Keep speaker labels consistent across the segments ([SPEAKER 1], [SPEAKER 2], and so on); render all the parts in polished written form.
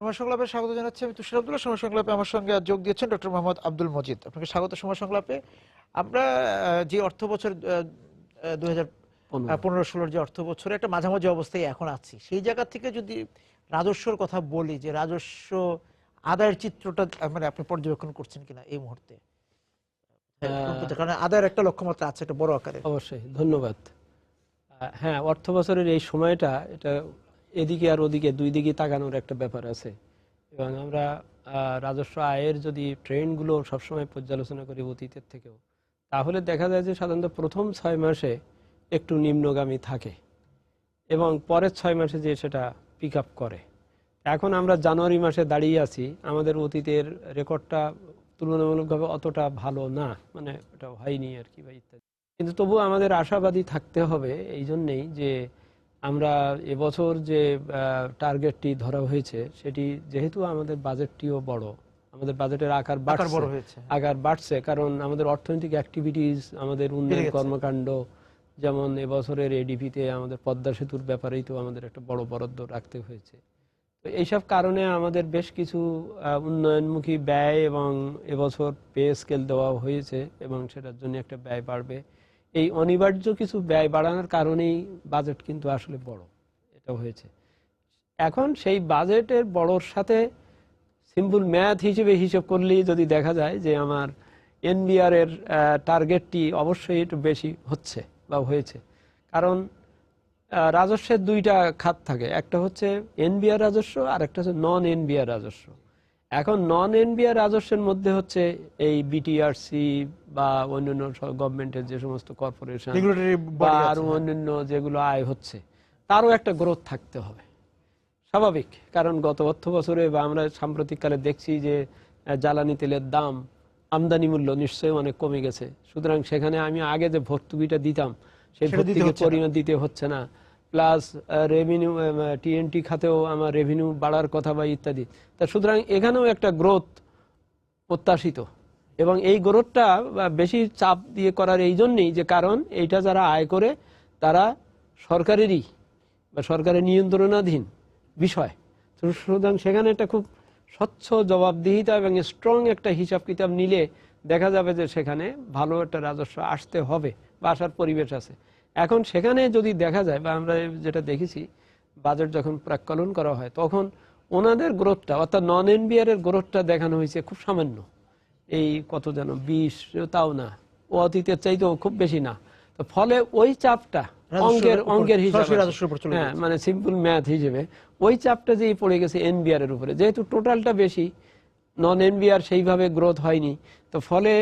[SPEAKER 1] সময় সংলাপে স্বাগত জানাচ্ছি আমি তুষার আব্দুল্লাহ। সময় সংলাপে আমার সঙ্গে যোগ দিয়েছেন ডক্টর মোহাম্মদ আব্দুল মজিদ। আপনাকে স্বাগত সময় সংলাপে। আমরা যে অর্থ বছর 2015-16 যে অর্থ বছরে একটা মাঝামাঝি অবস্থায় এখন আছি, সেই জায়গা থেকে যদি রাজস্বর কথা বলি, যে রাজস্ব আদায়ের চিত্রটা মানে আপনি পর্যবেক্ষণ করছেন কিনা এই মুহূর্তে? কারণ আদায়ের একটা লক্ষ্যমাত্রা আছে, একটা বড় আকারে।
[SPEAKER 2] অবশ্যই, ধন্যবাদ। হ্যাঁ, অর্থ বছরের এই সময়টা এটা এদিকে আর ওদিকে দুই দিকে তাকানোর একটা ব্যাপার আছে, এবং আমরা রাজস্ব আয়ের যদি ট্রেন্ডগুলো সবসময় পর্যালোচনা করি অতীতের থেকেও, তাহলে দেখা যায় যে সাধারণত প্রথম 6 মাসে একটু নিম্নগামী থাকে এবং পরের 6 মাসে যে সেটা পিক আপ করে। এখন আমরা জানুয়ারি মাসে দাঁড়িয়ে আছি, আমাদের অতীতের রেকর্ডটা তুলনামূলকভাবে অতটা ভালো না, মানে এটা হয়নি আর কি বা ইত্যাদি, কিন্তু তবুও আমাদের আশাবাদী থাকতে হবে এই জন্যেই যে আমরা এবছর যে টার্গেটটি ধরা হয়েছে সেটি, যেহেতু আমাদের বাজেটটিও বড়, আমাদের বাজেটের আকার বাড়ছে, কারণ আমাদের অর্থনৈতিক অ্যাক্টিভিটিস, আমাদের উন্নয়ন কর্মকাণ্ড, যেমন এবছরের এডিপিতে আমাদের পদ্মা সেতুর ব্যাপারেই তো আমাদের একটা বড় বরাদ্দ রাখতে হয়েছে। তো এইসব কারণে আমাদের বেশ কিছু উন্নয়নমুখী ব্যয় এবং এবছর পে স্কেল দেওয়া হয়েছে এবং সেটার জন্য একটা ব্যয় বাড়বে। এই অনিবার্য কিছু ব্যয় বাড়ানোর কারণেই বাজেট কিন্তু আসলে বড় এটা হয়েছে। এখন সেই বাজেটের বড়র সাথে সিম্পল ম্যাথ হিসেবে হিসাব করলেই যদি দেখা যায় যে আমার এনবিআর এর টার্গেটটি অবশ্যই একটু বেশি হচ্ছে বা হয়েছে, কারণ রাজস্বের দুইটা খাত থাকে, একটা হচ্ছে এনবিআর রাজস্ব আর একটা হচ্ছে নন এনবিআর রাজস্ব। এখন নন এনবিআর রাজস্বের মধ্যে হচ্ছে এই বিটিআরসি বা অন্যান্য গভর্নমেন্টের যে সমস্ত কর্পোরেশন বা আরো অন্যান্য যেগুলো আয় হচ্ছে, তারও একটা গ্রোথ থাকতে হবে, স্বাভাবিক। কারণ গত অর্থ বছরে বা আমরা সাম্প্রতিককালে দেখছি যে জ্বালানি তেলের দাম, আমদানি মূল্য নিশ্চয়ই অনেক কমে গেছে, সুতরাং সেখানে আমি আগে যে ভর্তুকিটা দিতাম সেই ভর্তুকির পরিমাণ দিতে হচ্ছে না, প্লাস রেভিনিউ, টিএনটি খাতেও আমার রেভিনিউ বাড়ার কথা বা ইত্যাদি। তা সুতরাং এখানেও একটা গ্রোথ প্রত্যাশিত, এবং এই গ্রোথটা বেশি চাপ দিয়ে করার এই জন্যেই যে কারণ এইটা যারা আয় করে তারা সরকারেরই বা সরকারের নিয়ন্ত্রণাধীন বিষয়, সুতরাং সেখানে একটা খুব স্বচ্ছ জবাবদিহিতা এবং স্ট্রং একটা হিসাব কিতাব নিলে দেখা যাবে যে সেখানে ভালো একটা রাজস্ব আসতে হবে বা আসার পরিবেশ আছে। এখন সেখানে যদি দেখা যায় বা আমরা যেটা দেখেছি, বাজেট যখন প্রাক্কলন করা হয় তখন ওনাদের গ্রোথটা অর্থাৎ নন এনবিআর এর গ্রোথটা দেখানো হয়েছে খুব সামান্য, এই কত যেন 20, তাও না, ও অতীতের চাইতেও খুব বেশি না। তো ফলে ওই চাপটা অঙ্কের হিসাবে, হ্যাঁ মানে সিম্পল ম্যাথ হিসেবে ওই চাপটা যেই পড়ে গেছে এনবিআর এর উপরে, যেহেতু টোটালটা বেশি, নন এনবিআর সেইভাবে গ্রোথ হয়নি, তো ফলে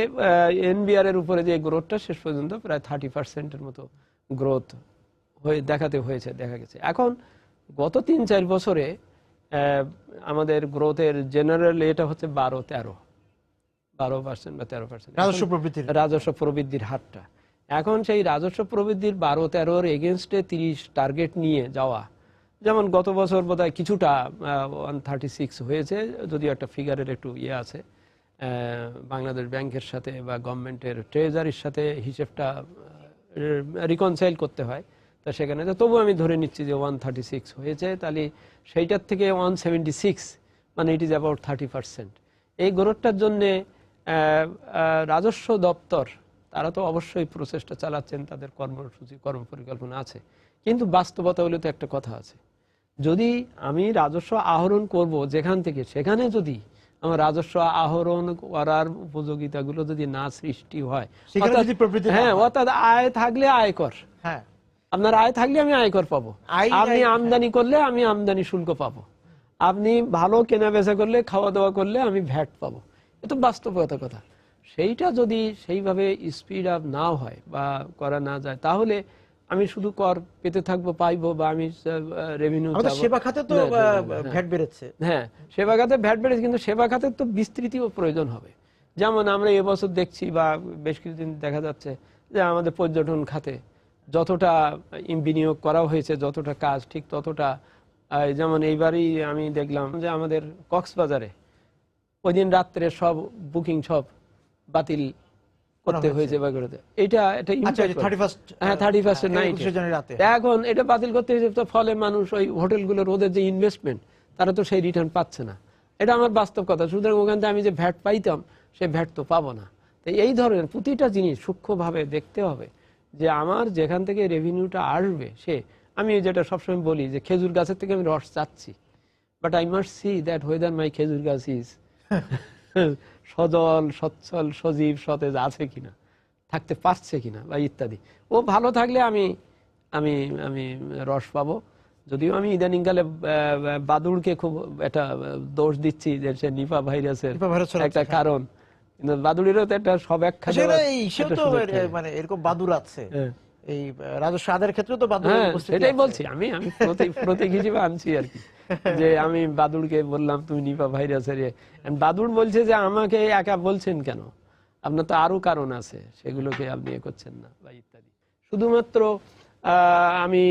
[SPEAKER 2] এনবিআর এর উপরে যে গ্রোথটা শেষ পর্যন্ত প্রায় 30% মতো গ্রোথ দেখা গেছে। এখন গত 3-4 বছরে আমাদের গ্রোথের জেনারেল এটা হচ্ছে 12% বা 13% রাজস্ব প্রবৃদ্ধির হারটা। এখন সেই রাজস্ব প্রবৃদ্ধির 12-13 এগেনস্টে 30 টার্গেট নিয়ে যাওয়া, যেমন গত বছর বোধহয় কিছুটা 136 হয়েছে, যদিও একটা ফিগারের একটু ইয়ে আছে, বাংলাদেশ ব্যাংকের সাথে বা গভর্নমেন্টের ট্রেজারির সাথে হিসেবটা রিকনসাইল করতে হয়, তা সেখানে তবু আমি ধরে নিচ্ছি যে 136 হয়েছে, তাহলে সেইটার থেকে 176, মানে ইট ইজ অ্যাবাউট 30%। এই গ্রোথটার জন্যে রাজস্ব দপ্তর তারা তো অবশ্যই প্রচেষ্টা চালাচ্ছেন, তাদের কর্মসূচি কর্মপরিকল্পনা আছে, কিন্তু বাস্তবতা হলে তো একটা কথা আছে, যদি আমি রাজস্ব আহরণ করব যেখান থেকে, সেখানে যদি আমার রাজস্ব আহরণ করার উপযোগিতাগুলো যদি না সৃষ্টি হয়, হ্যাঁ অর্থাৎ আয় থাকলে আয়কর, হ্যাঁ আপনার আয় থাকলে আমি আয়কর পাবো, আপনি আমদানি করলে আমি আমদানি শুল্ক পাবো, আপনি ভালো কেনা বেচা করলে, খাওয়া দাওয়া করলে আমি ভ্যাট পাবো, এ তো বাস্তবতা কথা। সেইটা যদি সেইভাবে স্পিড আপ না হয় বা করা না যায়, তাহলে আমি শুধু কর পেতে থাকবো, পাইবো, বা আমি রেভিনিউ,
[SPEAKER 1] সেবা খাতে তো ভ্যাট বেড়েছে,
[SPEAKER 2] হ্যাঁ সেবা খাতে ভ্যাট বেড়েছে, কিন্তু সেবা খাতের তো বিস্তৃতিও প্রয়োজন হবে। যেমন আমরা এবছর দেখছি বা বেশ কিছুদিন দেখা যাচ্ছে যে আমাদের পর্যটন খাতে যতটা বিনিয়োগ করা হয়েছে, যতটা কাজ ঠিক ততটা, যেমন এইবারই আমি দেখলাম যে আমাদের কক্সবাজারে ওই দিন রাত্রে সব বুকিং সব বাতিল করতে হয়েছে, এটা 31st নাইট, এখন এটা বাতিল করতে হয়েছে, ফলে মানুষ ওই হোটেলগুলোর ওদের যে ইনভেস্টমেন্ট তারা তো সেই রিটার্ন পাচ্ছে না, এটা আমার বাস্তব কথা। সুতরাং ওখান থেকে আমি যে ভ্যাট পাইতাম সে ভ্যাট তো পাবো না। তো এই ধরনের প্রতিটা জিনিস সূক্ষ্মভাবে দেখতে হবে যে আমার যেখান থেকে রেভিনিউটা আসবে আমি যেটা সবসময় বলি যে খেজুর গাছের থেকে আমি রস চাচ্ছি, but I must see that whether my খেজুর গাছ ইজ সজল সচ্ছল সজীব সতেজ আছে কিনা, থাকতে পারছে কিনা বা ইত্যাদি। ও ভালো থাকলে আমি আমি আমি রস পাবো। যদিও আমি ইদানিংকালে বাদুড়কে খুব একটা দোষ দিচ্ছি যে সে নিপা ভাইরাসের একটা কারণ, কিন্তু বাদুড়েরও তো একটা সব্যাখ্যা
[SPEAKER 1] মানে এরকম বাদুড় আছে এই রাজস্ব আদায়ের ক্ষেত্রে তো বাদুড়,
[SPEAKER 2] সেটাই বলছি আমি প্রতীক হিসেবে আনছি আর কি, যে আমি বাদুড়কে বললাম তুমি নিপা ভাইরাসের। বাদুড় বলছে যে আমাকে একা বলছেন কেন, আপনার তো আরো কারণ আছে, সেগুলোকে আপনি করছেন না বা ইত্যাদি। শুধুমাত্র আমি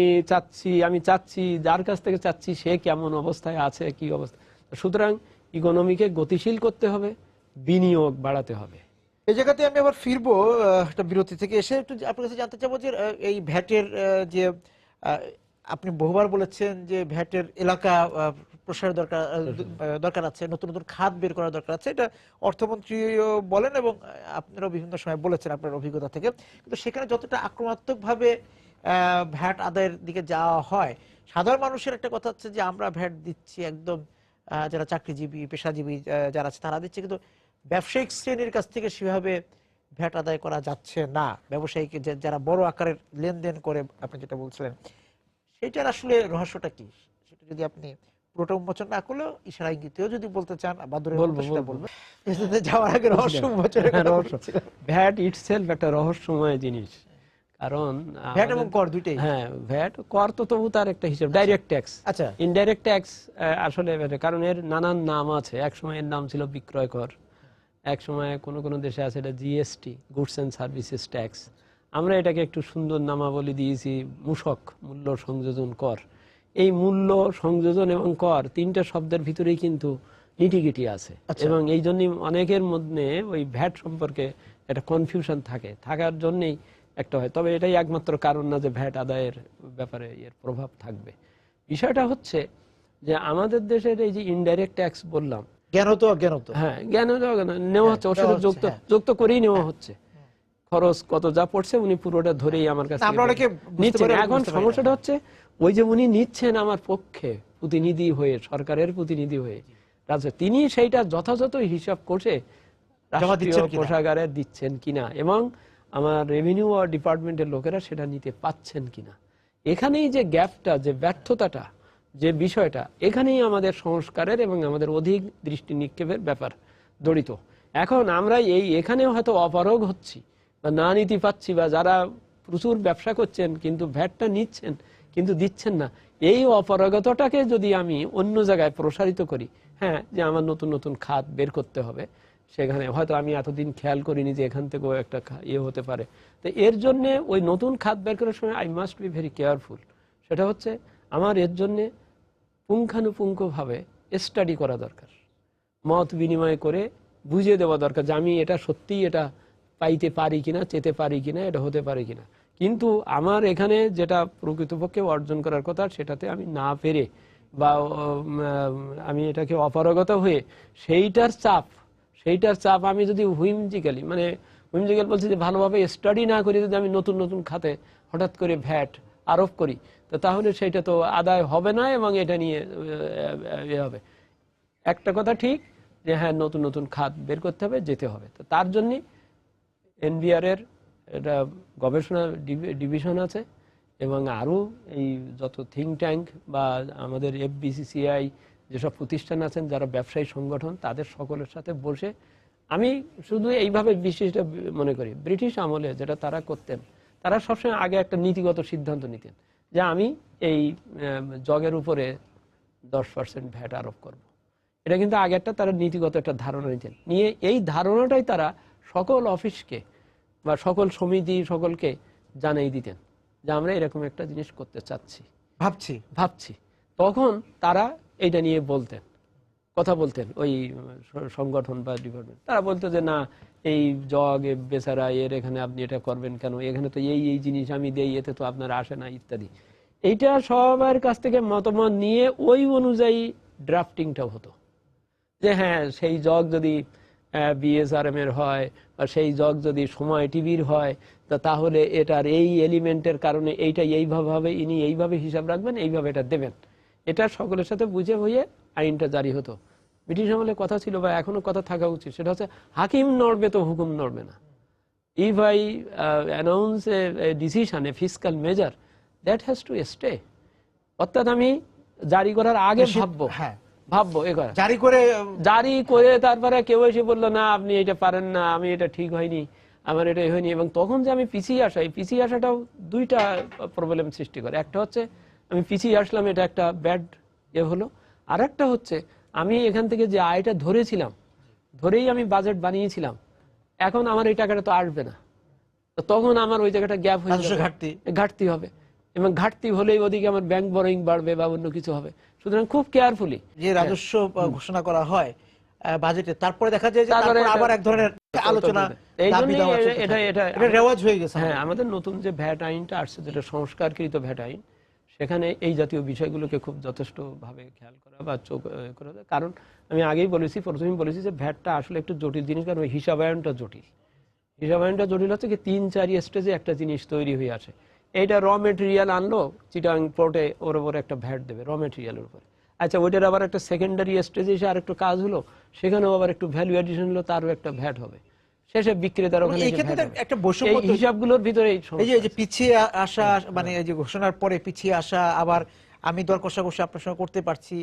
[SPEAKER 2] চাচ্ছি যার কাছ থেকে চাচ্ছি সে কেমন অবস্থায় আছে, কি অবস্থা। সুতরাং ইকোনমিকে গতিশীল করতে হবে, বিনিয়োগ বাড়াতে হবে।
[SPEAKER 1] এই জায়গাতে আমি আবার ফিরবো একটা বিরতি থেকে এসে, একটু আপনার কাছে জানতে চাবো যে এই ভ্যাটের যে আপনি বহুবার বলেছেন যে ভ্যাটের এলাকা প্রসারের দরকার আছে, নতুন নতুন খাত বের করার দরকার আছে, এটা অর্থমন্ত্রীও বলেন এবং আপনারাও বিভিন্ন সময় বলেছেন আপনার অভিজ্ঞতা থেকে। কিন্তু সেখানে যতটা আক্রমণাত্মকভাবে ভ্যাট আদায়ের দিকে যাওয়া হয়, সাধারণ মানুষের একটা কথা হচ্ছে যে আমরা ভ্যাট দিচ্ছি একদম যারা চাকরিজীবী পেশাজীবী যারা আছে তারা দিচ্ছে, কিন্তু ব্যবসায়িক শ্রেণীর কাছ থেকে সেভাবে ভ্যাট আদায় করা যাচ্ছে না। ব্যবসায়িক যারা বড় আকারের লেনদেন করে আপনি যেটা বলছিলেন, সেটার আসলে রহস্যটা কি, সেটা যদি আপনি পুরোটা উন্মোচন না করলেও ইশারা ইঙ্গিতেও যদি বলতে চান, যাওয়ার আগে রহস্য উন্মোচন।
[SPEAKER 2] ভ্যাট ইটসেলফ একটা রহস্যময় জিনিস, কারণ
[SPEAKER 1] ভ্যাট এবং কর দুইটাই।
[SPEAKER 2] হ্যাঁ, ভ্যাট কর তো তবু তার একটা হিসাব, ডাইরেক্ট ট্যাক্স, আচ্ছা ইনডাইরেক্ট ট্যাক্স আসলে কারণ এর নানান নাম আছে। এক সময় এর নাম ছিল বিক্রয় কর, এক সময় কোন কোন দেশে আছে এটা GST, goods and services tax. আমরা এটাকে একটু সুন্দর নামাবলী দিয়েছি মূসক, মূল্য সংযোজন কর। এই মূল্য সংযোজন এবং কর তিনটা শব্দের ভিতরেই কিন্তু নিটিগিটি আছে, এবং এই জন্যই অনেকের মধ্যে ওই ভ্যাট সম্পর্কে একটা কনফিউশন থাকার জন্যই একটা হয়। তবে এটাই একমাত্র কারণ না যে ভ্যাট আদায়ের ব্যাপারে এর প্রভাব থাকবে। বিষয়টা হচ্ছে যে আমাদের দেশের এই যে ইনডাইরেক্ট ট্যাক্স বললাম, হ্যাঁ জ্ঞান নেওয়া হচ্ছে, ওর সাথে যুক্ত করেই নেওয়া হচ্ছে। খরচ কত যা পড়ছে উনি পুরোটা ধরেই আমার কাছে নিচ্ছেন। এখন সমস্যাটা হচ্ছে ওই যে উনি নিচ্ছেন আমার পক্ষে প্রতিনিধি হয়ে, সরকারের প্রতিনিধি হয়ে, তিনি সেইটা যথাযথ হিসাব করে রাষ্ট্রীয় কোষাগারে দিচ্ছেন কিনা, এবং আমার রেভিনিউ ডিপার্টমেন্টের লোকেরা সেটা নিতে পাচ্ছেন কিনা। এখানেই যে গ্যাপটা, যে ব্যর্থতাটা, যে বিষয়টা, এখানেই আমাদের সংস্কারের এবং আমাদের অধিক দৃষ্টি নিক্ষেপের ব্যাপার জড়িত। এখন আমরা এখানেও হয়তো অপারগ হচ্ছি বা না নিতে পাচ্ছি, বা যারা প্রচুর ব্যবসা করছেন কিন্তু ভ্যাটটা নিচ্ছেন কিন্তু দিচ্ছেন না, এই অপারগতাটাকে যদি আমি অন্য জায়গায় প্রসারিত করি, হ্যাঁ যে আমার নতুন নতুন খাত বের করতে হবে, সেখানে হয়তো আমি এতদিন খেয়াল করিনি যে এখান থেকেও একটা হতে পারে। তো এর জন্য ওই নতুন খাত বের করার সময় I must be very careful. সেটা হচ্ছে আমার এর জন্যে পুঙ্খানুপুঙ্খভাবে স্টাডি করা দরকার, মত বিনিময় করে বুঝিয়ে দেওয়া দরকার যে আমি এটা সত্যিই এটা পাইতে পারি কিনা, চেতে পারি কিনা, এটা হতে পারে কিনা। কিন্তু আমার এখানে যেটা প্রকৃতপক্ষে অর্জন করার কথা সেটাতে আমি না পেরে বা আমি এটাকে অপারগত হয়ে সেইটার চাপ আমি যদি হুইমজিক্যালি বলছি যে ভালোভাবে স্টাডি না করে যদি আমি নতুন নতুন খাতে হঠাৎ করে ভ্যাট আরোপ করি, তো তাহলে সেটা তো আদায় হবে না, এবং এটা নিয়ে হবে। একটা কথা ঠিক যে হ্যাঁ নতুন নতুন খাত বের করতে হবে, যেতে হবে। তো তার জন্যই এনবিআর এর এটা গবেষণা ডিভিশন আছে, এবং আরও এই যত থিঙ্ক ট্যাঙ্ক বা আমাদের এফবিসিসিআই যেসব প্রতিষ্ঠান আছেন যারা ব্যবসায়ী সংগঠন, তাদের সকলের সাথে বসে আমি শুধু এইভাবে বিশেষটা মনে করি, ব্রিটিশ আমলে যেটা তারা করতেন, তারা সবসময় আগে একটা নীতিগত সিদ্ধান্ত নিতেন যে আমি এই জগের উপরে 10% ভ্যাট আরোপ করব। এটা কিন্তু আগে একটা তারা নীতিগত একটা ধারণা নিতেন, নিয়ে এই ধারণাটাই তারা সকল অফিসকে বা সকল সমিতি সকলকে জানাই দিতেন যে আমরা এরকম একটা জিনিস করতে চাচ্ছি, ভাবছি। তখন তারা এইটা নিয়ে কথা বলতেন ওই সংগঠন বা ডিপার্টমেন্ট, তারা বলতো যে না এই জগ বেচারা এর এখানে আপনি এটা করবেন কেন, এখানে তো এই জিনিস আমি দেই, এতে তো আপনার আসে না ইত্যাদি। এইটা সবার কাছ থেকে মতামত নিয়ে ওই অনুযায়ী ড্রাফটিংটাও হতো, যে হ্যাঁ সেই জগ যদি বিএসআরএম এর হয় বা সেই জগ যদি সময় টিভির হয়, তাহলে এটার এই এলিমেন্টের কারণে এইটা এইভাবে হবে, ইনি এইভাবে হিসাব রাখবেন, এইভাবে এটা দেবেন। এটা সকলের সাথে বুঝে হয়ে আইনটা জারি হতো। ব্রিটিশ আমলে কথা ছিল, বা এখনো কথা থাকা উচিত, সেটা হচ্ছে হাকিম নড়বে তো হুকুম নড়বে না। If I announce a decision, a fiscal measure, that has to stay. অর্থাৎ আমি জারি করার আগে ভাববো এ করা, জারি করে তারপরে কেউ এসে বললো না আপনি এটা পারেন না, আমি এটা ঠিক হয়নি, আমার এটা হয়নি, এবং তখন যে আমি পিছিয়ে আসা, এই পিছিয়ে আসাটাও দুইটা প্রবলেম সৃষ্টি করে। একটা হচ্ছে আমি পিছিয়ে আসলাম, এটা একটা ব্যাড হলো। আর একটা হচ্ছে আমি এখান থেকে যে আয়টা ধরেছিলাম, ধরেই আমি বাজেট বানিয়েছিলাম, এখন আমার এই টাকাটা তো আসবে না, তো তখন আমার ওই জায়গাটা গ্যাপ হয়ে যাবে, ঘাটতি হবে, এবং ঘাটতি হলেই ওদিকে আমার ব্যাংক বরোইং বাড়বে বা অন্য কিছু হবে। সুতরাং খুব কেয়ারফুলি
[SPEAKER 1] যে রাজস্ব ঘোষণা করা হয় বাজেটে, তারপরে দেখা যায় যে আবার এক ধরনের আলোচনা, এটা রেওয়াজ হয়ে গেছে।
[SPEAKER 2] হ্যাঁ, আমাদের নতুন যে ভ্যাট আইনটা আসছে, যেটা সংস্কারকৃত ভ্যাট আইন, সেখানে এই জাতীয় বিষয়গুলোকে খুব যথেষ্ট ভাবে খেয়াল করা বা চোখ করা। কারণ আমি আগেই বলেছি, প্রথমেই বলেছি যে ভ্যাটটা আসলে একটু জটিল জিনিস, কারণ হিসাবায়নটা জটিল। হিসাবায়নটা জটিল হচ্ছে কি 3-4 স্টেজে একটা জিনিস তৈরি হয়ে আসে। এইটা র মেটেরিয়াল আনলো চিটাং পোর্টে, ওর উপর একটা ভ্যাট দেবে র মেটেরিয়ালের উপরে। আচ্ছা, ওইটার আবার একটা সেকেন্ডারি স্টেজে এসে আর একটু কাজ হলো, সেখানেও আবার একটু ভ্যালু এডিশন হলো, তারও একটা ভ্যাট হবে, শেষে বিক্রেতার ওখানে একটা বৈষম্য। এই হিসাবগুলোর ভিতরে এই যে পিছিয়ে আসা, মানে এই যে ঘোষণার পরে পিছিয়ে আসা, আবার আমি দর কষাকষি আপনার সঙ্গে করতে পারছি,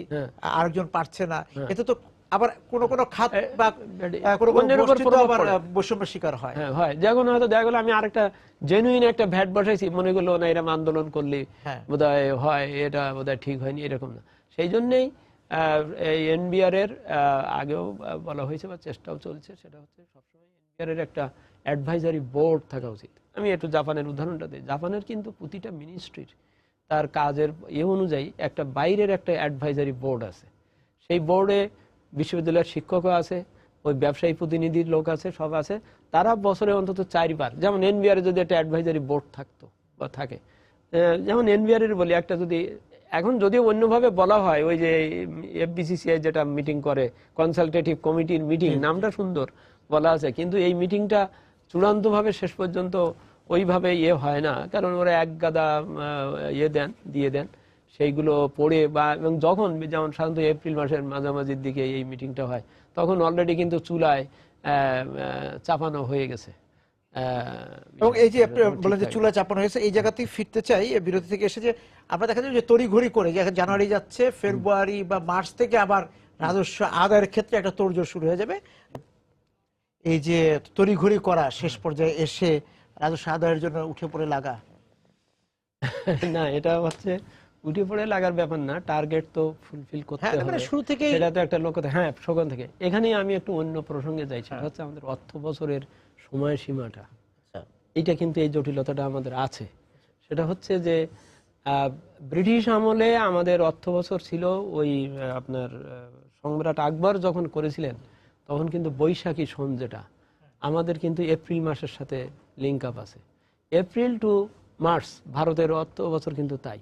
[SPEAKER 2] আরেকজন পারছে না, এতে তো আবার কোন কোন খাত বা বৈষম্যের শিকার হয়। হয়, যখন হয়তো দেখা গেলো আমি আরেকটা জেনুইন একটা ভ্যাট বসাইছি, মনে করলো না এরকম আন্দোলন করলে বোধহয় হয়, এটা বোধহয় ঠিক হয়নি, এরকম না। সেই জন্যই এই এনবিআর এর আগেও বলা হয়েছে বা চেষ্টাও চলছে, সেটা হচ্ছে সবসময় এনবিআর এর একটা অ্যাডভাইজারি বোর্ড থাকা উচিত। আমি একটু জাপানের উদাহরণটা দিই। জাপানের কিন্তু প্রতিটা মিনিস্ট্রির তার কাজের অনুযায়ী একটা বাইরের একটা অ্যাডভাইজারি বোর্ড আছে। সেই বোর্ডে বিশ্ববিদ্যালয়ের শিক্ষকও আছে, ওই ব্যবসায়ী প্রতিনিধির লোক আছে, সব আছে। তারা বছরে অন্তত 4 বার, যেমন এনবিআর যদি একটা অ্যাডভাইজারি বোর্ড থাকতো বা থাকে, যেমন এনবিআর এর বলি একটা, যদি এখন যদিও অন্যভাবে বলা হয়, ওই যে এফবিসিসিআই যেটা মিটিং করে, কনসালটেটিভ কমিটির মিটিং, নামটা সুন্দর বলা আছে, কিন্তু এই মিটিংটা চূড়ান্তভাবে শেষ পর্যন্ত ওইভাবে হয় না, কারণ ওরা এক গাদা দিয়ে দেন সেইগুলো পড়ে, বা এবং যখন যেমন সাধারণত এপ্রিল মাসের মাঝামাঝির দিকে এই মিটিংটা হয়, তখন অলরেডি কিন্তু চুলায় চাপানো হয়ে গেছে। এবং এই যে বলেন যে চুলা চাপানো হয়েছে, এই জায়গাতেই ফিরতে চাই বিরতি থেকে এসে, যে আমরা দেখা যায় যে তড়িঘড়ি করে, যে জানুয়ারি যাচ্ছে, ফেব্রুয়ারি বা মার্চ থেকে আবার রাজস্ব আদায়ের ক্ষেত্রে একটা তোড়জোড় শুরু হয়ে যাবে। এই যে তড়িঘড়ি করা, শেষ পর্যায়ে এসে রাজস্ব আদায়ের জন্য উঠে পড়ে লাগা, না এটা হচ্ছে উঠে পড়ে লাগার ব্যাপার না, টার্গেট তো ফুলফিল করতে হবে শুরু থেকে, এটা তো একটা লক্ষ্য। হ্যাঁ, সকাল থেকে। এখানেই আমি একটু অন্য প্রসঙ্গে যাই, সেটা হচ্ছে আমাদের অর্থ বছরের সময়সীমাটা। এটা কিন্তু এই জটিলতাটা আমাদের আছে। সেটা হচ্ছে যে ব্রিটিশ আমলে আমাদের অর্থ বছর ছিল ওই আপনার সম্রাট আকবর যখন করেছিলেন, তখন কিন্তু বৈশাখী সন, যেটা আমাদের কিন্তু এপ্রিল মাসের সাথে লিঙ্ক আপ আছে। এপ্রিল টু মার্চ ভারতের অর্থ বছর কিন্তু তাই,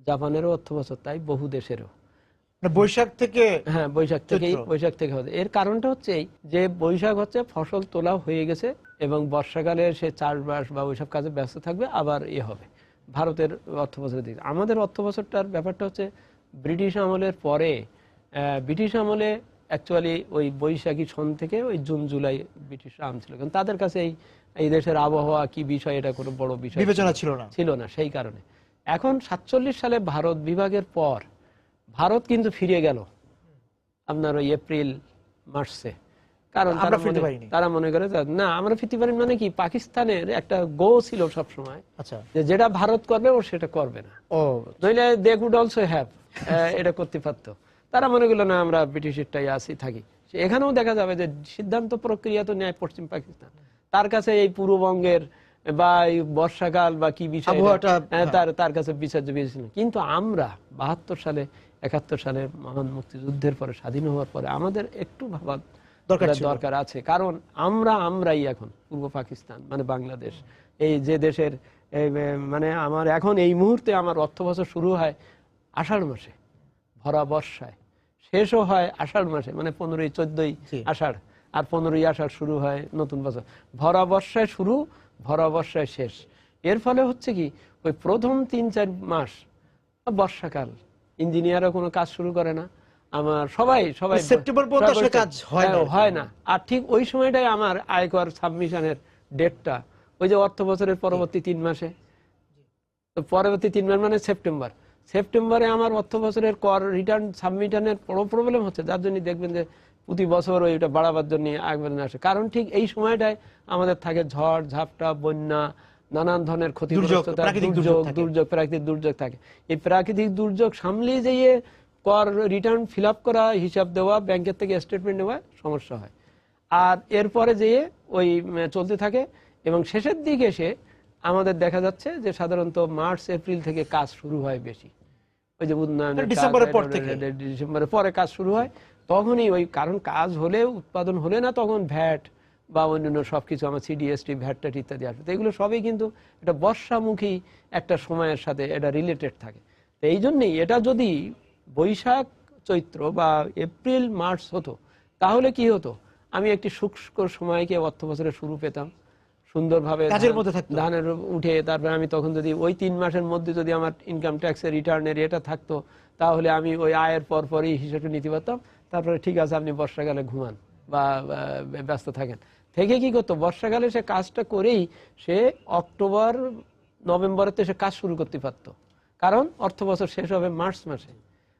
[SPEAKER 2] জাপানেরও অর্থ বছর তাই, বহু দেশেরও বৈশাখ থেকে। হ্যাঁ, বৈশাখ থেকে হবে। এর কারণটা হচ্ছে যে বৈশাখ হচ্ছে ফসল তোলা হয়ে গেছে এবং বর্ষাকালে সে চাষবাস বা ওইসব কাজে ব্যস্ত থাকবে, আবার হবে ভারতের অর্থ বছরের দিকে। আমাদের অর্থ বছরটার ব্যাপারটা হচ্ছে ব্রিটিশ আমলের পরে, ব্রিটিশ আমলে অ্যাকচুয়ালি ওই বৈশাখী সন থেকে ওই জুন জুলাই ব্রিটিশরা আনছিল, কারণ তাদের কাছে এই দেশের আবহাওয়া কি বিষয়, এটা কোনো বড় বিষয় বিবেচনা ছিল না। সেই কারণে এখন 47 সালে ভারত বিভাগের পর ভারত কিন্তু ফিরে গেল আপনার ওই এপ্রিল মার্চে, কারণ তারা মনে করে না আমরা ফিরতে পারি, মানে কি পাকিস্তানের একটা গো ছিল সবসময়, যেটা ভারত করবে ও সেটা করবে না, নইলে দে কুড অলসো হ্যাভ, এটা করতে পারতো। তারা মনে করলো না আমরা ব্রিটিশেরটাই আসি থাকি। এখানেও দেখা যাবে যে সিদ্ধান্ত প্রক্রিয়া তো নেয় পশ্চিম পাকিস্তান, তার কাছে এই পূর্ববঙ্গের বা বর্ষাকাল বা কি বিষয় তার কাছে বিচার্য বিষয়। কিন্তু আমরা 72 সালে 71 সালে মহান মুক্তিযুদ্ধের পরে, স্বাধীন হওয়ার পরে আমাদের একটু ভাবার দরকার আছে, কারণ আমরাই এখন পূর্ব পাকিস্তান মানে বাংলাদেশ, এই যে দেশের মানে আমার এখন এই মুহূর্তে আমার অর্থ বছর শুরু হয় আষাঢ় মাসে ভরা বর্ষায়, শেষও হয় আষাঢ় মাসে, মানে 15ই 14ই
[SPEAKER 1] জি।
[SPEAKER 2] আষাঢ়, আর 15ই আষাঢ় শুরু হয় নতুন বছর। ভরা বর্ষায় শুরু, ভরা বর্ষায় শেষ। এর ফলে হচ্ছে কি, ওই প্রথম 3-4 মাস বর্ষাকাল, ইঞ্জিনিয়ারও কোনো কাজ শুরু করে না, আমার সবাই সবাই
[SPEAKER 1] সেপ্টেম্বর পর্যন্ত
[SPEAKER 2] সবাই
[SPEAKER 1] আসলে কাজ হয় না আর কি।
[SPEAKER 2] হয় না। আর ঠিক ওই সময়টাই আমার আয়কর সাবমিশনের ডেটটা, ওই যে অর্থ বছরের পরবর্তী 3 মাসে, তো পরবর্তী 3 মাস মানে সেপ্টেম্বরে আমার অর্থ বছরের কর রিটার্ন সাবমিশনের বড় প্রবলেম হচ্ছে, যার জন্য দেখবেন যে প্রতি বছর ওইটা বাড়াবার জন্য আবেদন আসে। কারণ ঠিক এই সময়টায় আমাদের থাকে ঝড় ঝাপটা, বন্যা, নানান ধরনের ক্ষতিগ্রস্ততা, দুর্যোগ, প্রাকৃতিক দুর্যোগ থাকে। এই প্রাকৃতিক দুর্যোগ সামলিয়ে যেয়ে কর রিটার্ন ফিল আপ করা, হিসাব দেওয়া, ব্যাংকের থেকে স্টেটমেন্ট নেওয়া সমস্যা হয়। আর এরপরে যেয়ে ওই চলতে থাকে, এবং শেষের দিকে এসে আমাদের দেখা যাচ্ছে যে সাধারণত মার্চ এপ্রিল থেকে কাজ শুরু হয় বেশি। ওই যে উন্নয়নের
[SPEAKER 1] ডিসেম্বরের পর থেকে,
[SPEAKER 2] ডিসেম্বরের পরে কাজ শুরু হয়। তখনই ওই, কারণ কাজ হলে, উৎপাদন হলে না তখন ভ্যাট বা অন্যান্য সবকিছু, আমার সিডিএসটি, ভ্যাট ইত্যাদি আসবে। তো এগুলো সবই কিন্তু এটা বর্ষামুখী একটা সময়ের সাথে এটা রিলেটেড থাকে। তো এই জন্যই এটা যদি বৈশাখ চৈত্র বা এপ্রিল মার্চ হতো, তাহলে কি হতো, আমি একটি শুষ্ক সময়কে অর্থ বছরের শুরু পেতাম, সুন্দরভাবে
[SPEAKER 1] কাজের মধ্যে থাকতো।
[SPEAKER 2] ধানের উঠে, তারপরে আমি তখন যদি ওই 3 মাসের মধ্যে যদি আমার ইনকাম ট্যাক্সের রিটার্নের এটা থাকতো, তাহলে আমি ওই আয়ের পরপরই হিসেবটা নিতে পারতাম। তারপরে ঠিক আছে, আপনি বর্ষাকালে ঘুমান বা ব্যস্ত থাকেন, থেকে কি করতো, বর্ষাকালে সে কাজটা করেই সে অক্টোবর নভেম্বরেতে সে কাজ শুরু করতে পারতো, কারণ অর্থ বছর শেষ হবে মার্চ মাসে।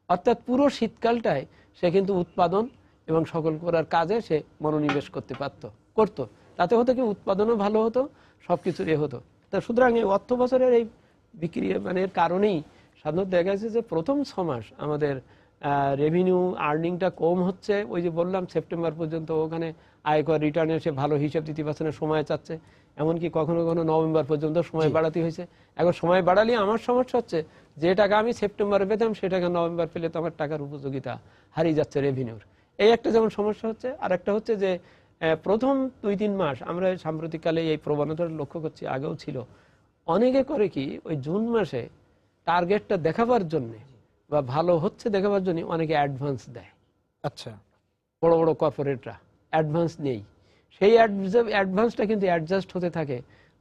[SPEAKER 2] অর্থাৎ পুরো শীতকালটায় সে কিন্তু উৎপাদন এবং সকল করার কাজে সে মনোনিবেশ করতো। তাতে হতো কি, উৎপাদনও ভালো হতো, সবকিছু হতো। তা সুতরাং এই অর্থ বছরের এই বিক্রি মানে এর কারণেই সাধারণত দেখা যাচ্ছে যে প্রথম 6 মাস আমাদের রেভিনিউ আর্নিংটা কম হচ্ছে। ওই যে বললাম, সেপ্টেম্বর পর্যন্ত ওখানে আয়কর রিটার্নে সে ভালো হিসাব দিতে পারছে না, সময় চাচ্ছে। এমনকি কখনো কখনো নভেম্বর পর্যন্ত সময় বাড়াতে হয়েছে। এখন সময় বাড়ালে আমার সমস্যা হচ্ছে, যে টাকা আমি সেপ্টেম্বরে পেতাম সে টাকা নভেম্বর পেলে তো আমার টাকার উপযোগিতা হারিয়ে যাচ্ছে রেভিনিউর। এই একটা যেমন সমস্যা হচ্ছে। আর একটা হচ্ছে যে প্রথম 2-3 মাস আমরা সাম্প্রতিককালে এই প্রবণতা লক্ষ্য করছি, আগেও ছিল, অনেকে করে কি, ওই জুন মাসে টার্গেটটা দেখাবার জন্য বা ভালো হচ্ছে দেখাবার জন্য অনেকে অ্যাডভান্স দেয়।
[SPEAKER 1] আচ্ছা,
[SPEAKER 2] বড় বড় কর্পোরেটরা অ্যাডভান্স নেই, সেই অ্যাডভান্সটা কিন্তু অ্যাডজাস্ট হতে থাকে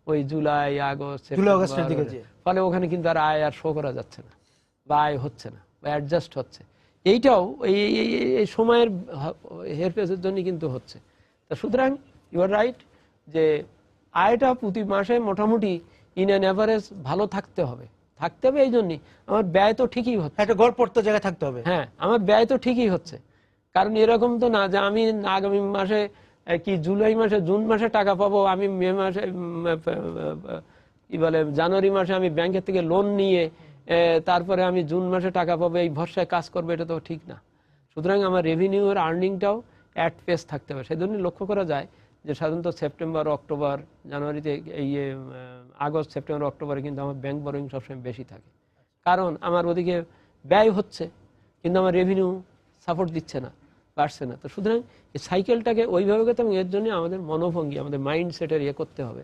[SPEAKER 2] ওই জুলাই আগস্ট
[SPEAKER 1] আগস্টের দিকে।
[SPEAKER 2] ফলে ওখানে কিন্তু আর আয় আর শো করা যাচ্ছে না, বা আয় হচ্ছে না, বা অ্যাডজাস্ট হচ্ছে। এইটাও এই সময়ের হেরফেরের জন্য কিন্তু হচ্ছে। তা সুতরাং ইউ আর রাইট, যে আয়টা প্রতি মাসে মোটামুটি ইন অ্যান এভারেজ ভালো থাকতে হবে। এই জন্যই আমার ব্যয় তো ঠিকই হচ্ছে,
[SPEAKER 1] একটা গড়পড়তা জায়গায় থাকতে হবে।
[SPEAKER 2] হ্যাঁ, আমার ব্যয় তো ঠিকই হচ্ছে। কারণ এরকম তো না যে আমি আগামী মাসে কি জুলাই মাসে, জুন মাসে টাকা পাবো, আমি মে মাসে কি বলে জানুয়ারি মাসে আমি ব্যাংকের থেকে লোন নিয়ে তারপরে আমি জুন মাসে টাকা পাবো, এই ভরসায় কাজ করবো, এটা তো ঠিক না। সুতরাং আমার রেভিনিউ এর আর্নিংটাও অ্যাট পেস থাকতে হবে। সেজন্য লক্ষ্য করা যায় যে সাধারণত সেপ্টেম্বর, অক্টোবর, জানুয়ারিতে, এই আগস্ট, সেপ্টেম্বর, অক্টোবরে কিন্তু আমার ব্যাংক বরোয়িং সবসময় বেশি থাকে। কারণ আমার ওদিকে ব্যয় হচ্ছে কিন্তু আমার রেভিনিউ সাপোর্ট দিচ্ছে না, বাড়ছে না। তো সুতরাং এই সাইকেলটাকে ওইভাবে করতে, এবং এর জন্য আমাদের মনোভঙ্গি, আমাদের মাইন্ডসেটের করতে হবে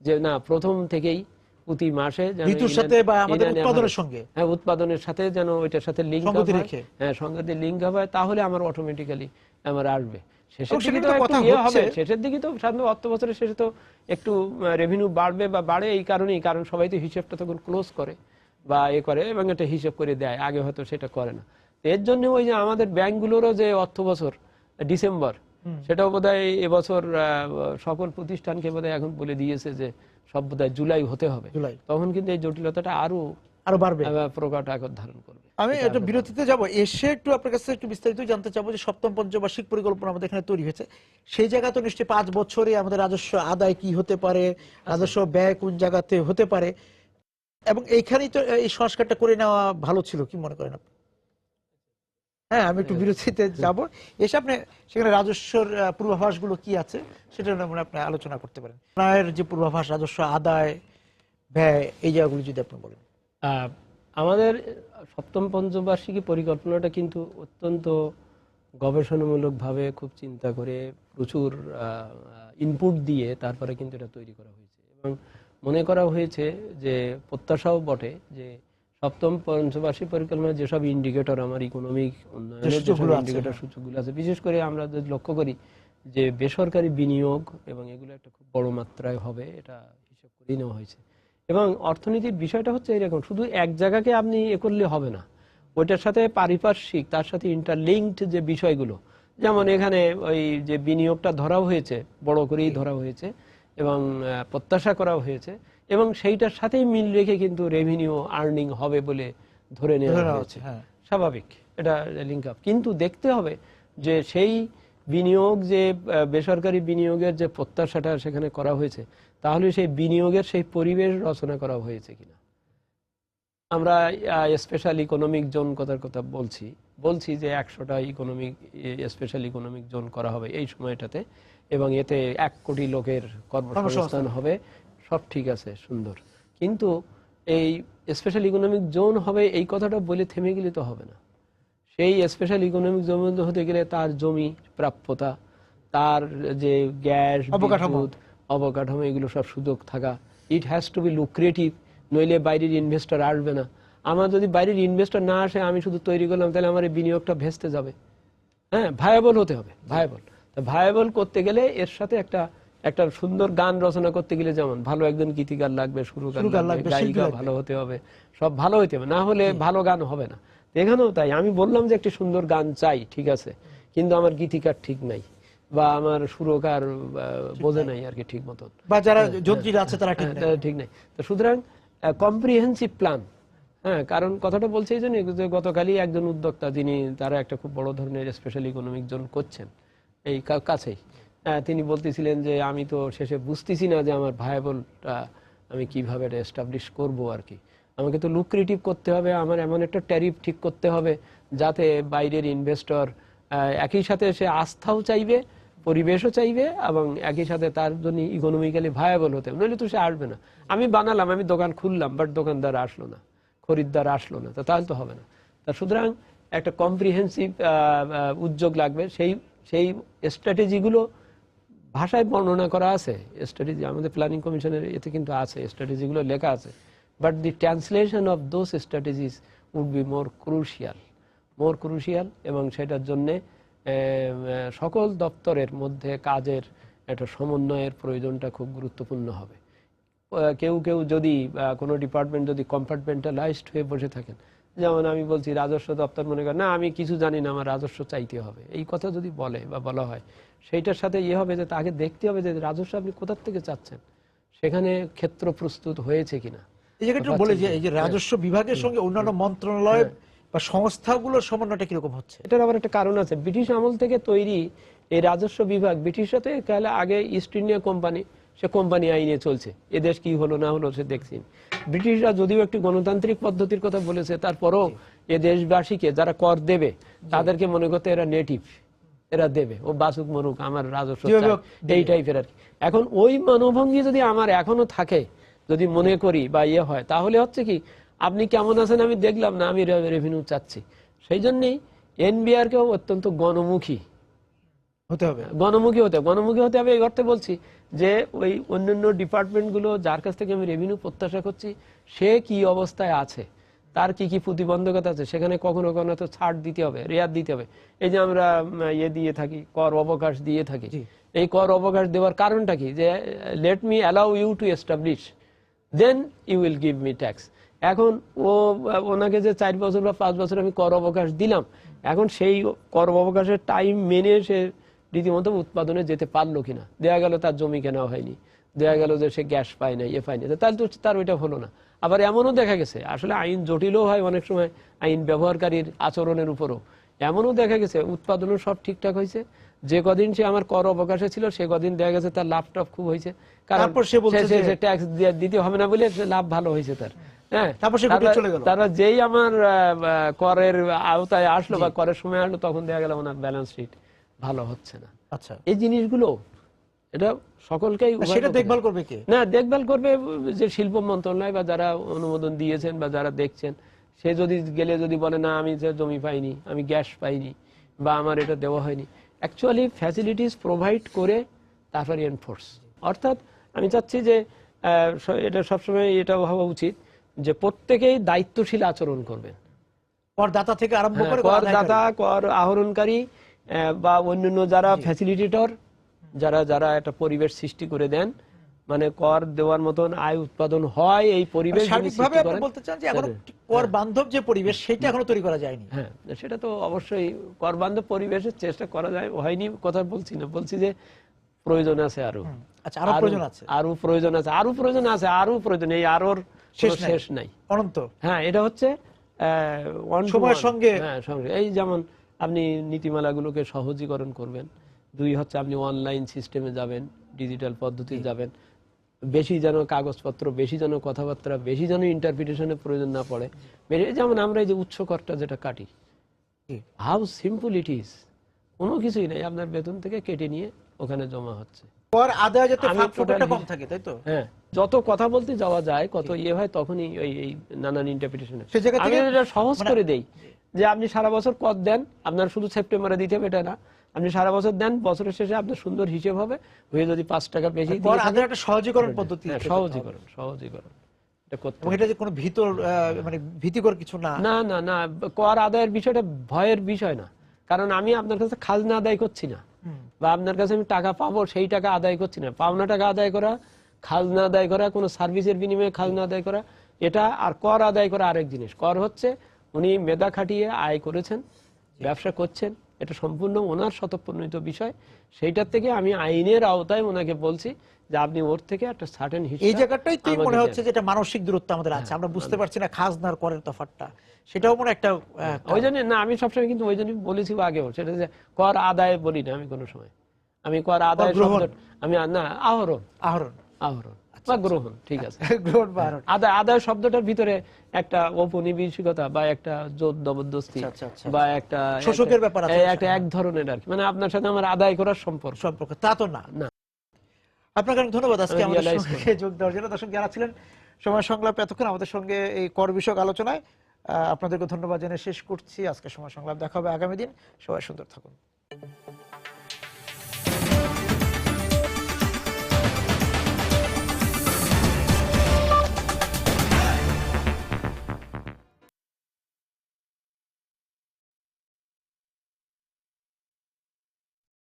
[SPEAKER 2] যে না, প্রথম থেকেই প্রতি মাসে
[SPEAKER 1] ঋতুর সাথে বা আমাদের উৎপাদনের সঙ্গে,
[SPEAKER 2] হ্যাঁ, উৎপাদনের সাথে যেন ওইটার সাথে লিঙ্ক আপ হয়, হ্যাঁ, সংগতি লিঙ্ক আপ হয়, তাহলে আমার অটোমেটিক্যালি আমার আসবে। শেষের দিকে তো একটু হবে, শেষের দিকে তো সাধারণত অর্থ বছরের শেষে তো একটু রেভিনিউ বাড়বে বা বাড়ে, এই কারণেই, কারণ সবাই তো হিসাবটা তখন ক্লোজ করে বা করে, এবং একটা হিসাব করে দেয়, আগে হয়তো সেটা করে না। এর জন্য ওই যে আমাদের ব্যাংকগুলোরও যে অর্থ বছর ডিসেম্বর, সেটাও বোধহয় এবছর সকল প্রতিষ্ঠানকে বোধহয় এখন বলে দিয়েছে যে সব বোধহয় জুলাই হতে হবে। তখন কিন্তু এই জটিলতাটা আরো বাড়বে, প্রকট আকার ধারণ করবে।
[SPEAKER 1] আমি একটা বিরতিতে যাব, এসে একটু আপনার কাছে একটু বিস্তারিত জানতে চাবো যে সপ্তম পঞ্চবার্ষিক পরিকল্পনা আমাদের এখানে তৈরি হয়েছে, সেই জায়গা তো নিশ্চয়ই 5 বছরে আমাদের রাজস্ব আদায় কি হতে পারে, রাজস্ব ব্যয় কোন জায়গাতে হতে পারে, এবং এইখানেই তো এই সংস্কারটা করে নেওয়া ভালো ছিল, কি মনে করেন আপনি? হ্যাঁ, আমি একটু বিরতিতে যাব, এসে আপনি সেখানে রাজস্বর পূর্বাভাসগুলো কি আছে সেটা নিয়ে আপনি আলোচনা করতে পারেন। আপনার যে পূর্বাভাস, রাজস্ব আদায়, ব্যয়, এই জায়গাগুলো যদি আপনি বলেন।
[SPEAKER 2] আমাদের সপ্তম পঞ্চবার্ষিকী পরিকল্পনাটা কিন্তু অত্যন্ত গবেষণামূলকভাবে খুব চিন্তা করে, প্রচুর ইনপুট দিয়ে তারপরে কিন্তু এটা তৈরি করা হয়েছে। এবং মনে করা হয়েছে যে, প্রত্যাশাও বটে, যে সপ্তম পঞ্চবার্ষিক পরিকল্পনায় যেসব ইন্ডিকেটর আমার ইকোনমিক উন্নয়নের যেসব
[SPEAKER 1] সূচকগুলো আছে,
[SPEAKER 2] ইন্ডিকেটর
[SPEAKER 1] হ্যাঁ।
[SPEAKER 2] সূচকগুলো আছে, বিশেষ করে আমরা যদি লক্ষ্য করি যে বেসরকারি বিনিয়োগ এবং এগুলো একটা খুব বড় মাত্রায় হবে, এটা হিসাব করেই নেওয়া হয়েছে। এবং অর্থনীতির বিষয়টা হচ্ছে এরকম, শুধু এক জায়গাকে আপনি এ করলে হবে না, ওইটার সাথে পারিপার্শ্বিক, তার সাথে ইন্টারলিঙ্কড যে বিষয়গুলো, যেমন এখানে ওই যে বিনিয়োগটা ধরা হয়েছে, বড় করেই ধরা হয়েছে এবং প্রত্যাশা করা হয়েছে, এবং সেইটার সাথেই মিল রেখে কিন্তু রেভিনিউ আর্নিং হবে বলে ধরে নেওয়া হয়েছে।
[SPEAKER 1] হ্যাঁ।
[SPEAKER 2] স্বাভাবিক, এটা লিঙ্ক আপ। কিন্তু দেখতে হবে যে সেই বিনিয়োগ, যে বেসরকারি বিনিয়োগের যে প্রত্যাশাটা সেখানে করা হয়েছে, তাহলে সেই বিনিয়োগের সেই পরিবেশ রচনা করা হয়েছে কিনা। আমরা স্পেশাল ইকোনমিক জোন কথার কথা বলছি যে 100টা স্পেশাল ইকোনমিক জোন করা হবে এই সময়টাতে, এবং এতে 1 কোটি লোকের কর্মসংস্থান হবে। সব ঠিক আছে, সুন্দর, কিন্তু এই স্পেশাল ইকোনমিক জোন হবে এই কথাটা বলে থেমে গেলে তো হবে না। সেই স্পেশাল ইকোনমিক জোন হতে গেলে তার জমি প্রাপ্যতা, তার যে গ্যাস, বিদ্যুৎ, অবকাঠামো, এগুলো সব সুযোগ থাকা। It has to be lucrative, নইলে বাইরের ইনভেস্টর আসবে না। আমার যদি বাইরের ইনভেস্টর না আসে, আমি শুধু তৈরি করলাম, তাহলে আমার এই বিনিয়োগটা ভেস্তে যাবে। হ্যাঁ, ভায়াবল হতে হবে, ভায়াবল। তো ভায়াবল করতে গেলে এর সাথে একটা সুন্দর গান রচনা করতে গেলে যেমন ভালো একজন গীতিকার লাগবে, সুরকার লাগবে, গায়িকা ভালো হতে হবে, সব ভালো হতে হবে, না হলে ভালো গান হবে না। এখানেও তাই, আমি বললাম যে একটি সুন্দর গান চাই, ঠিক আছে, কিন্তু আমার গীতিকার ঠিক নাই, বা আমার সুরকার বোঝে নাই আর কি ঠিক মতন,
[SPEAKER 1] বা যারা যন্ত্রীরা আছে তারা
[SPEAKER 2] ঠিক নাই। তো সুতরাং কম্প্রিহেন্সিভ প্ল্যান। হ্যাঁ, কারণ কথাটা বলছে এই জন্য যে গতকালই একজন উদ্যোক্তা, যিনি তারা একটা খুব বড় ধরনের স্পেশাল ইকোনমিক জোন করছেন এই কাছেই, তিনি বলতেছিলেন যে আমি তো শেষে বুঝতেছি না যে আমার ভায়াবলটা আমি কিভাবে এটা এস্টাবলিশ করবো আর কি। আমাকে তো লুক্রেটিভ করতে হবে, আমার এমন একটা ট্যারিফ ঠিক করতে হবে যাতে বাইরের ইনভেস্টর একই সাথে সে আস্থাও চাইবে, পরিবেশও চাইবে, এবং একই সাথে তার জন্য ইকোনমিক্যালি ভায়াবল হতে হবে, নইলে তো সে আসবে না। আমি বানালাম, আমি দোকান খুললাম, বাট দোকানদার আসলো না, খরিদ্দার আসলো না, তো তাহলে তো হবে না। তা সুতরাং একটা কম্প্রিহেন্সিভ উদ্যোগ লাগবে। সেই স্ট্র্যাটেজিগুলো ভাষায় বর্ণনা করা আছে, স্ট্র্যাটেজি আমাদের প্ল্যানিং কমিশনের এতে কিন্তু আছে, স্ট্র্যাটেজিগুলো লেখা আছে, but the translation of those strategies would be more crucial, এবং সেটার জন্যে সকল দপ্তরের মধ্যে কাজের একটা সমন্বয়ের প্রয়োজনটা খুব গুরুত্বপূর্ণ হবে। কেউ যদি কোনো ডিপার্টমেন্ট যদি কম্পার্টমেন্টালাইজড হয়ে বসে থাকেন, যেমন আমি বলছি রাজস্ব দপ্তর মনে করেন না আমি কিছু জানি না, আমার রাজস্ব চাইতে হবে, এই কথা যদি বলে বা বলা হয়, সেইটার সাথে হবে যে তাকে দেখতে হবে যে রাজস্ব আপনি কোথা থেকে চাচ্ছেন, সেখানে ক্ষেত্র প্রস্তুত হয়েছে কিনা।
[SPEAKER 1] এই জায়গাটা বলে যে এই যে রাজস্ব বিভাগের সঙ্গে অন্যান্য মন্ত্রণালয় বা সংস্থাগুলোর সমন্বয়টা কিরকম হচ্ছে।
[SPEAKER 2] এটার আবার একটা কারণ আছে, ব্রিটিশ আমল থেকে তৈরি এই রাজস্ব বিভাগ, ব্রিটিশরা তো আগে ইস্ট ইন্ডিয়া কোম্পানি, সে কোম্পানি আইনে চলছে, এদেশ কি হলো না হলো সে দেখছেন। ব্রিটিশরা যদিও একটি গণতান্ত্রিক পদ্ধতির কথা বলেছে, তারপরও এ দেশবাসীকে যারা কর দেবে তাদেরকে মনে করতে এরা নেটিভ, এরা দেবে, ও বাসুক মরুক, আমার রাজস্ব এই টাইপের আর কি। এখন ওই মনোভঙ্গি যদি আমার এখনো থাকে, যদি মনে করি বা হয়, তাহলে হচ্ছে কি আপনি কেমন আছেন আমি দেখলাম না, আমি রেভিনিউ চাচ্ছি। সেই জন্যই এনবিআর কেও অত্যন্ত গণমুখী হতে হবে, এই অর্থে বলছি যে ওই অন্যান্য ডিপার্টমেন্টগুলো যার কাছ থেকে আমি রেভিনিউ প্রত্যাশা করছি, সে কি অবস্থায় আছে, তার কি কি প্রতিবন্ধকতা আছে, সেখানে কখনো কখনো তো ছাড় দিতে হবে, রেয়াত দিতে হবে। এই যে আমরা দিয়ে থাকি, কর অবকাশ দিয়ে থাকি, এই কর অবকাশ দেওয়ার কারণটা কি, যে let me allow you to establish, then you will give me tax. এখন ওনাকে যে 4 বছর বা 5 বছর আমি কর অবকাশ দিলাম, এখন সেই কর অবকাশের টাইম মেনে সে রীতিমতো উৎপাদনে যেতে পারলো কিনা, দেয়া গেল তার জমি কেনা হয়নি, দেয়া গেল যে সে গ্যাস পায় না, পায়নি, তাহলে তো তার ওইটা হলো না। আবার এমনও দেখা গেছে, আসলে আইন জটিলও হয় অনেক সময়, আইন ব্যবহারকারীর আচরণের উপরও এমনও দেখা গেছে উৎপাদনও সব ঠিকঠাক হয়েছে, যে কদিন সে আমার কর অবকাশে ছিল সে কদিন দেখা গেছে তার লাভটা খুব হয়েছে, কারণ সে ট্যাক্স দিতে হবে না বলে লাভ ভালো হয়েছে তার। হ্যাঁ, তারা যেই আমার করের আওতায় আসলো বা করের সময় আসলো, তখন দেখা গেল ওনার ব্যালেন্স শিট ভালো হচ্ছে না। আচ্ছা, এই জিনিসগুলো এটা সকলকেই দেখভাল করবে কে? না, দেখভাল করবে যে শিল্প মন্ত্রণালয় বা যারা অনুমোদন দিয়েছেন বা যারা দেখছেন। সে যদি গেলে যদি বলে না আমি যে জমি পাইনি, আমি গ্যাস পাইনি, বা আমার এটা দেওয়া হয়নি, অ্যাকচুয়ালি ফ্যাসিলিটিস প্রোভাইড করে তারপরে এনফোর্স। অর্থাৎ আমি চাচ্ছি যে এটা সবসময় এটা হওয়া উচিত যে প্রত্যেকেই দায়িত্বশীল আচরণ করবেন।
[SPEAKER 1] করদাতা থেকে আরম্ভ করে
[SPEAKER 2] করদাতা, কর আহরণকারী বা অন্যান্য যারা ফ্যাসিলিটেটর, যারা একটা পরিবেশ সৃষ্টি করে দেন, মানে কর দেওয়ার মতন আয় উৎপাদন হয় এই পরিবেশ
[SPEAKER 1] সার্বিকভাবে আপনি বলতে চান যে এখনো কর বান্ধব যে পরিবেশ সেটা এখনো তৈরি করা যায়নি।
[SPEAKER 2] হ্যাঁ, সেটা তো অবশ্যই কর বান্ধব পরিবেশের চেষ্টা করা যায়, হয়নি কথা বলছি না, বলছি যে প্রয়োজন আছে আরো।
[SPEAKER 1] আচ্ছা, আরো প্রয়োজন আছে,
[SPEAKER 2] আরো প্রয়োজন আছে, আরো প্রয়োজন আছে, আরো প্রয়োজন, এই আরোর শেষ নাই,
[SPEAKER 1] অনন্ত।
[SPEAKER 2] হ্যাঁ, এটা হচ্ছে
[SPEAKER 1] সময়ের সঙ্গে,
[SPEAKER 2] হ্যাঁ সঙ্গে, এই যেমন আপনি নীতিমালাগুলোকে সহজীকরণ করবেন, দুই হচ্ছে আপনি অনলাইন সিস্টেমে যাবেন, ডিজিটাল পদ্ধতি যাবেন, বেশি যেন কাগজপত্র, বেশি যেন কথাবার্তা, বেশি যেন ইন্টারপ্রিটেশনের প্রয়োজন না পড়ে। যেমন আমরা এই যে উচ্চ করটা যেটা কাটি, হাউ সিম্পল ইট ইজ, কোনো কিছুই নাই, আপনার বেতন থেকে কেটে নিয়ে ওখানে জমা হচ্ছে।
[SPEAKER 1] কর আদায় যাতে ফাঁকফোকরটা কম থাকে, তাই তো?
[SPEAKER 2] হ্যাঁ, যত কথা বলতে যাওয়া যায়, কত হয়, তখনই এই নানান ইন্টারপ্রিটেশন। আমি এটা সহজ করে দেই যে আপনি সারা বছর কর দেন, আপনার শুধু সেপ্টেম্বরে দিতে হবে এটা না, আপনি সারা বছর দেন, বছরের শেষে আপনার সুন্দর হিসেব হবে, হয়ে যদি 5 টাকা বেশি দিয়ে
[SPEAKER 1] কর আদায়ের একটা সহজীকরণ পদ্ধতি,
[SPEAKER 2] সহজীকরণ এটা করতে
[SPEAKER 1] হবে। এটা যে কোনো মানে ভীতিকর কিছু না,
[SPEAKER 2] না না না, কর আদায়ের বিষয়টা ভয়ের বিষয় না, কারণ আমি আপনার কাছে খাজনা আদায় করছি না, বা আপনার কাছে আমি টাকা পাবো সেই টাকা আদায় করছি না। পাওনা টাকা আদায় করা, খাজনা আদায় করা, কোনো সার্ভিসের বিনিময়ে খাজনা আদায় করা, এটা আর কর আদায় করা আরেক জিনিস। কর হচ্ছে উনি মেধা খাটিয়ে আয় করেছেন, ব্যবসা করছেন, এটা সম্পূর্ণ ওনার স্বতঃপ্রণীত বিষয়। সেইটার থেকে আমি আইনের আওতায় ওনাকে বলছি যে আপনি ওর থেকে একটা সার্টেন হিসাব।
[SPEAKER 1] এই জায়গাটাই তো মনে হচ্ছে যে এটা মানসিক দূরত্ব আমাদের আছে, আমরা বুঝতে পারছি না খাজনার করের তফাৎটা, সেটাও মনে একটা।
[SPEAKER 2] ওই জন্য না, আমি সবসময় কিন্তু ওই জন্য বলেছি আগেও, সেটা যে কর আদায় বলি না আমি কোনো সময়, আমি কর আদায় আমি না, আহরণ আহরণ আহরণ বা গ্রহণ, ঠিক আছে,
[SPEAKER 1] গ্রহণ বা আহরণ।
[SPEAKER 2] আদায় শব্দটার ভিতরে একটা ঔপনিবেশিকতা বা একটা জোর জবরদস্তি বা একটা
[SPEAKER 1] শোষকের ব্যাপার আছে,
[SPEAKER 2] একটা এক ধরনের আর কি, মানে আপনার সাথে আমার আদায় করার সম্পর্ক,
[SPEAKER 1] তা তো না। আপনাকে অনেক ধন্যবাদ আজকে আমাদের সঙ্গে যোগ দেওয়ার জন্য। দর্শক যারা ছিলেন সময় সংলাপে এতক্ষণ আমাদের সঙ্গে এই কর বিষয়ক আলোচনায়, আপনাদেরকে ধন্যবাদ জানিয়ে শেষ করছি আজকে সময় সংলাপ। দেখা হবে আগামী দিন, সবাই সুন্দর থাকুন।